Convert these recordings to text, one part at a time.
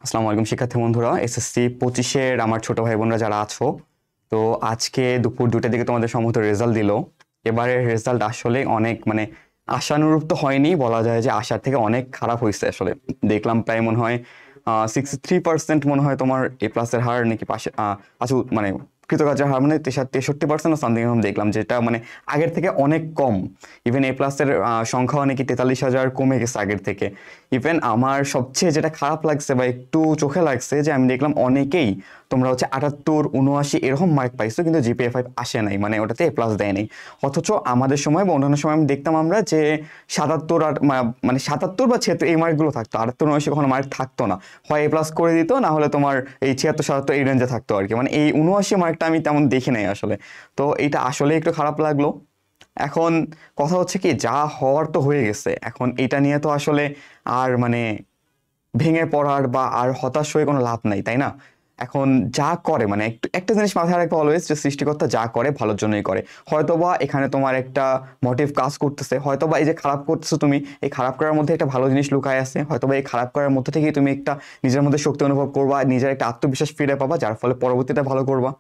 আসসালামু আলাইকুম শিক্ষার্থী বন্ধুরা, এসএসসি 25-এর আমার ছোট ভাই বোনরা যারা আছো, তো আজকে দুপুর 2টার দিকে তোমাদের সম্ভবত রেজাল্ট দিল। এবারের রেজাল্ট আসলে অনেক আশানুরূপ তো হয়নি, বলা যায় যে আশার থেকে অনেক খারাপ হয়েছে। আসলে দেখলাম প্রায় মনে হয় 63% মনে হয় তোমার এ প্লাসের হার নাকি পাশে আচ্ছা কৃতকার্যের হার 63% সামথিং দেখলাম, যেটা আগের থেকে অনেক কম। ইভেন এ প্লাসের সংখ্যাও নাকি 43,000 কমে গেছে আগের থেকে। ইভেন আমার সবচেয়ে যেটা খারাপ লাগছে বা একটু চোখে লাগছে যে আমি দেখলাম অনেকেই তোমরা হচ্ছে 78, 79 এরকম মার্ক পাইছো, কিন্তু জিপিএ 5 আসে নাই, ওটাতে এ প্লাস দেয় নাই। অথচ আমাদের সময় বা অন্যান্য সময় আমি দেখতাম আমরা যে 77 আর 77 বা 76 এই মার্কগুলো থাকতো, 78, 79 কখনো মার্ক থাকতো না। হয় এ প্লাস করে দিত, না হলে তোমার এই 76, 77 এই রেঞ্জে থাকতো আর কি। এই 79 মার্কটা আমি তেমন দেখি নাই আসলে। তো এটা আসলে একটু খারাপ লাগলো। এখন কথা হচ্ছে কি, যা হওয়ার তো হয়ে গেছে, এখন এটা নিয়ে তো আসলে আর ভেঙে পড়ার বা আর হতাশ হয়ে কোনো লাভ নাই, তাই না? এখন যা করে একটু একটা জিনিস মাথায় রাখবে অলওয়েজ, যে সৃষ্টিকর্তা যা করে ভালোর জন্যই করে। হয়তোবা এখানে তোমার একটা মোটিভ কাজ করতেছে, হয়তোবা এই যে খারাপ করতেছো তুমি, এই খারাপ করার মধ্যে একটা ভালো জিনিস লুকায় আছে। হয়তোবা এই খারাপ করার মধ্যে থেকেই তুমি একটা নিজের মধ্যে শক্তি অনুভব করবা, নিজের একটা আত্মবিশ্বাস ফিরে পাবা, যার ফলে পরবর্তীতে ভালো করবা।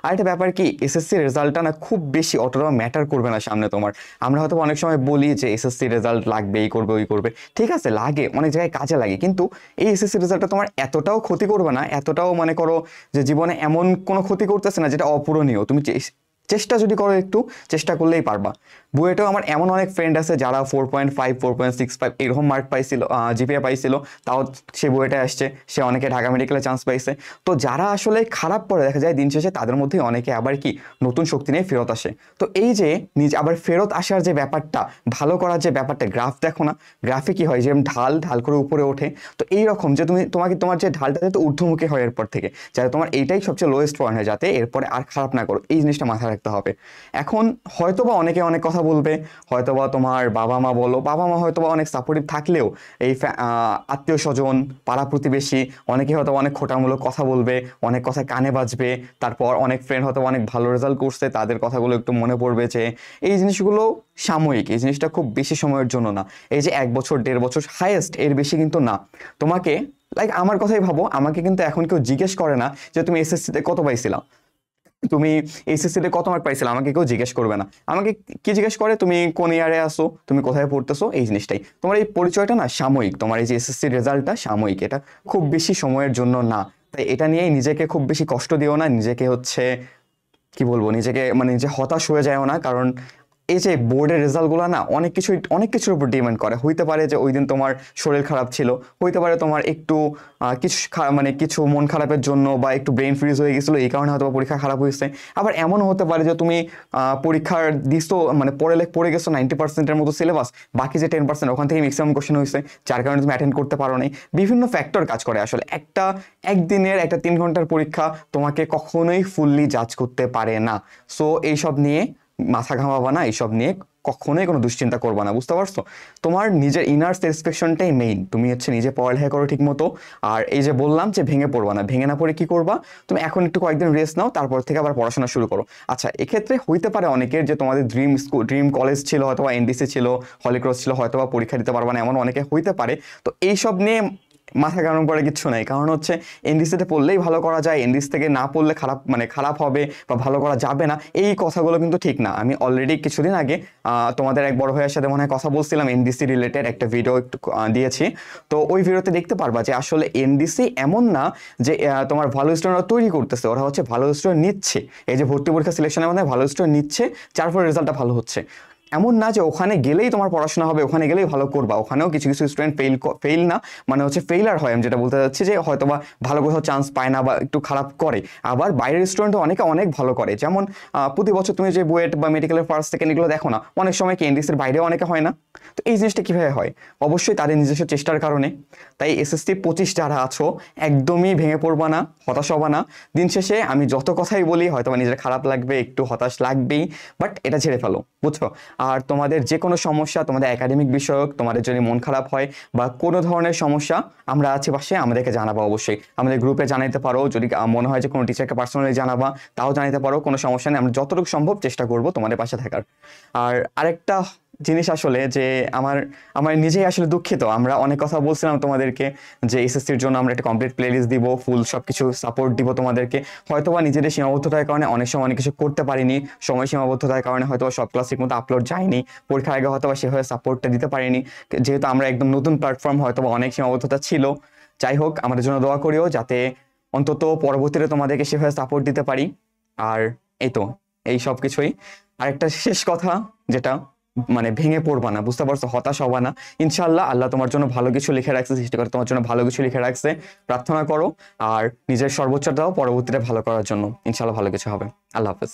আর একটা ব্যাপার কি, এসএসসি রেজাল্টটা না খুব বেশি অতটা ম্যাটার করবে না সামনে তোমার। আমরা হয়তো অনেক সময় বলি যে এসএসসি রেজাল্ট লাগবে, এই করবে ওই করবে, ঠিক আছে লাগে, অনেক জায়গায় কাজে লাগে, কিন্তু এই এসএসসি রেজাল্টটা তোমার এতটাও ক্ষতি করবে না, এতটাও মনে করো যে জীবনে এমন কোনো ক্ষতি করতেছে না যেটা অপূরণীয়। তুমি চেষ্টা যদি করো, একটু চেষ্টা করলেই পারবা। বুয়েটেও আমার এমন অনেক ফ্রেন্ড আছে যারা 4.5, 4.65 এরকম মার্ক পাইছিল, জিপিএ পাইছিল, তাও সে বুয়েটে আসছে, সে অনেকে ঢাকা মেডিকেলে চান্স পাইছে। তো যারা আসলে খারাপ করে দেখা যায় দিন শেষে তাদের মধ্যে অনেকে আবার কি নতুন শক্তি নিয়ে ফেরত আসে। তো এই যে নিজে আবার ফেরত আসার যে ব্যাপারটা, ভালো করার যে ব্যাপারটা, গ্রাফ দেখো না, গ্রাফে কি হয় যে ঢাল ঢাল করে উপরে ওঠে। তো এইরকম যে তোমার যে ঢালটা যাতে ঊর্ধ্বমুখী হয় এরপর থেকে, যাতে তোমার এইটাই সবচেয়ে লোয়েস্ট পয়েন্ট হয়, যাতে এরপরে আর খারাপ না করো, এই জিনিসটা মাথায় রাখতে হবে। এখন হয়তোবা অনেকে অনেক কথা বলবে, হয়তোবা তোমার বাবা মা বলো, বাবা মা হয়তোবা অনেক সাপোর্টিভ থাকলেও এই আত্মীয় স্বজন, পাড়া প্রতিবেশী অনেকে হয়তো অনেক খোঁটামূলক কথা বলবে, অনেক কথা কানে বাজবে। তারপর অনেক ফ্রেন্ড হয়তো অনেক ভালো রেজাল্ট করছে, তাদের কথাগুলো একটু মনে পড়বে যে এই জিনিসগুলো সাময়িক, এই জিনিসটা খুব বেশি সময়ের জন্য না। এই যে 1 বছর 1.5 বছর হাইয়েস্ট, এর বেশি কিন্তু না। তোমাকে আমার কথাই ভাবো, আমাকে কিন্তু এখন কেউ জিজ্ঞেস করে না যে তুমি এসএসসিতে কত পাইছিলা, তুমি এইচএসসিতে কত মার্ক পাইছিলে, আমাকে কেউ জিজ্ঞেস করবে না। আমাকে কি জিজ্ঞেস করে, তুমি কোন ইয়ারে আসো, তুমি কোথায় পড়তেছো, এই জিনিসটাই। তোমার এই পরিচয়টা না সাময়িক, তোমার এই যে এসএসসি রেজাল্টটা সাময়িক, এটা খুব বেশি সময়ের জন্য না। তাই এটা নিয়েই নিজেকে খুব বেশি কষ্ট দিও না, নিজেকে কি বলবো, নিজেকে নিজে হতাশ হয়ে যায়ও না। কারণ এই যে বোর্ডের রেজাল্টগুলো না অনেক কিছুর উপর ডিপেন্ড করে। হইতে পারে যে ওই দিন তোমার শরীর খারাপ ছিল, হইতে পারে তোমার একটু কিছু মন খারাপের জন্য বা একটু ব্রেন ফ্রিজ হয়ে গেছিলো, এই কারণে হয়তো পরীক্ষা খারাপ হয়েছে। আবার এমনও হতে পারে যে তুমি পরীক্ষার দিছো, পড়ে গেছো 90%-এর মতো সিলেবাস, বাকি যে 10% ওখান থেকে ম্যাক্সিমাম কোশ্চেন হয়েছে, যার কারণে তুমি অ্যাটেন্ড করতে পারো নাই। বিভিন্ন ফ্যাক্টর কাজ করে আসলে। একদিনের একটা 3 ঘন্টার পরীক্ষা তোমাকে কখনোই ফুললি জাজ করতে পারে না। সো এইসব নিয়ে মাথা ঘামাবা না, এইসব নিয়ে কখনোই কোনো দুশ্চিন্তা করবা না, বুঝতে পারছো? তোমার নিজের ইনার স্যাটিসফ্যাকশনটাই মেইন। তুমি নিজে পড়ালেখা করো ঠিক মতো। আর এই যে বললাম যে ভেঙে পড়বা না, ভেঙে না পড়ে কি করবা, তুমি এখন একটু কয়েকদিন রেস্ট নাও, তারপর থেকে আবার পড়াশোনা শুরু করো। আচ্ছা, এক্ষেত্রে হইতে পারে অনেকের যে তোমাদের ড্রিম কলেজ ছিল, হয়তো এনডিসি ছিল, হলিক্রস ছিল, হয়তো পরীক্ষা দিতে পারবা না, এমন অনেকে হইতে পারে। তো এইসব নিয়ে মাথা গরম করে কিচ্ছু নাই। কারণ এনডিসিতে পড়লেই ভালো করা যায়, এনডিসি থেকে না পড়লে খারাপ হবে বা ভালো করা যাবে না, এই কথাগুলো কিন্তু ঠিক না। আমি অলরেডি কিছুদিন আগে তোমাদের এক বড় ভাইয়ের সাথে মনে হয় কথা বলছিলাম, এনডিসি রিলেটেড একটা ভিডিও একটু দিয়েছি। তো ওই ভিডিওতে দেখতে পারবা যে আসলে এনডিসি এমন না যে তোমার ভালো স্টুডেন্টরা তৈরি করতেছে, ওরা ভালো স্টুডেন্ট নিচ্ছে। এই যে ভর্তি পরীক্ষা সিলেকশনের মধ্যে ভালো স্টুডেন্ট নিচ্ছে, যার ফলে রেজাল্টটা ভালো হচ্ছে। এমন না যে ওখানে গেলেই তোমার পড়াশোনা হবে, ওখানে গেলেই ভালো করবা। ওখানেও কিছু কিছু স্টুডেন্ট ফেল না ফেইলার হয়। আমি যেটা বলতে চাচ্ছি যে হয়তো বা ভালো কোথাও চান্স পায় না বা একটু খারাপ করে। আবার বাইরের স্টুডেন্টও অনেকে অনেক ভালো করে। যেমন প্রতি বছর তুমি যে বুয়েট বা মেডিকেলের ফার্স্ট সেকেন্ড এগুলো দেখো না, অনেক সময় কি এনডিসির বাইরেও অনেকে হয় না। তো এই জিনিসটা কীভাবে হয়? অবশ্যই তাদের নিজস্ব চেষ্টার কারণে। তাই এসএসসি 25 যারা আছো, একদমই ভেঙে পড়বা না, হতাশ হবা না। দিন শেষে আমি যত কথাই বলি হয়তো নিজের খারাপ লাগবে, একটু হতাশ লাগবেই, বাট এটা ঝেড়ে ফেলো, বুঝছো? আর তোমাদের যে কোনো সমস্যা, তোমাদের একাডেমিক বিষয়ক, তোমাদের যদি মন খারাপ হয় বা কোনো ধরনের সমস্যা, আমরা আছি পাশে, আমাদেরকে জানাবা। অবশ্যই আমাদের গ্রুপে জানাতে পারো। যদি মনে হয় যে কোনো টিচারকে পার্সোনালি জানাবা, তাও জানাতে পারো, কোনো সমস্যা নেই। আমরা যতটুকু সম্ভব চেষ্টা করব তোমাদের পাশে থাকার। আর আরেকটা জিনিস আসলে যে আমার আমার নিজেই আসলে দুঃখিত। আমরা অনেক কথা বলছিলাম তোমাদেরকে যে এসএসসির জন্য আমরা একটা কমপ্লিট প্লেলিস্ট দিব, ফুল সবকিছু সাপোর্ট দিব তোমাদেরকে। হয়তোবা নিজেদের সীমাবদ্ধতার কারণে অনেক সময় অনেক কিছু করতে পারিনি, সময় সীমাবদ্ধতার কারণে হয়তো সব ক্লাস ঠিক মতো আপলোড যায়নি, পরীক্ষার আগে হয়তো সেভাবে সাপোর্টটা দিতে পারিনি, যেহেতু আমরা একদম নতুন প্ল্যাটফর্ম, হয়তো অনেক সীমাবদ্ধতা ছিল। যাই হোক, আমাদের জন্য দোয়া করিও যাতে অন্তত পরবর্তীতে তোমাদেরকে সেভাবে সাপোর্ট দিতে পারি। আর এই তো, এই সব কিছুই। আরেকটা শেষ কথা, যেটা মানে ভেঙে পড়বা না, বুঝতে পারছো, হতাশ হবা না। ইনশাআল্লাহ আল্লাহ তোমার জন্য ভালো কিছু লিখে রাখছে, সৃষ্টিকর্তা তোমার জন্য ভালো কিছু লিখে রাখছে। প্রার্থনা করো আর নিজের সর্বোচ্চ দাও পরবর্তীতে ভালো করার জন্য। ইনশাআল্লাহ ভালো কিছু হবে। আল্লাহ হাফেজ।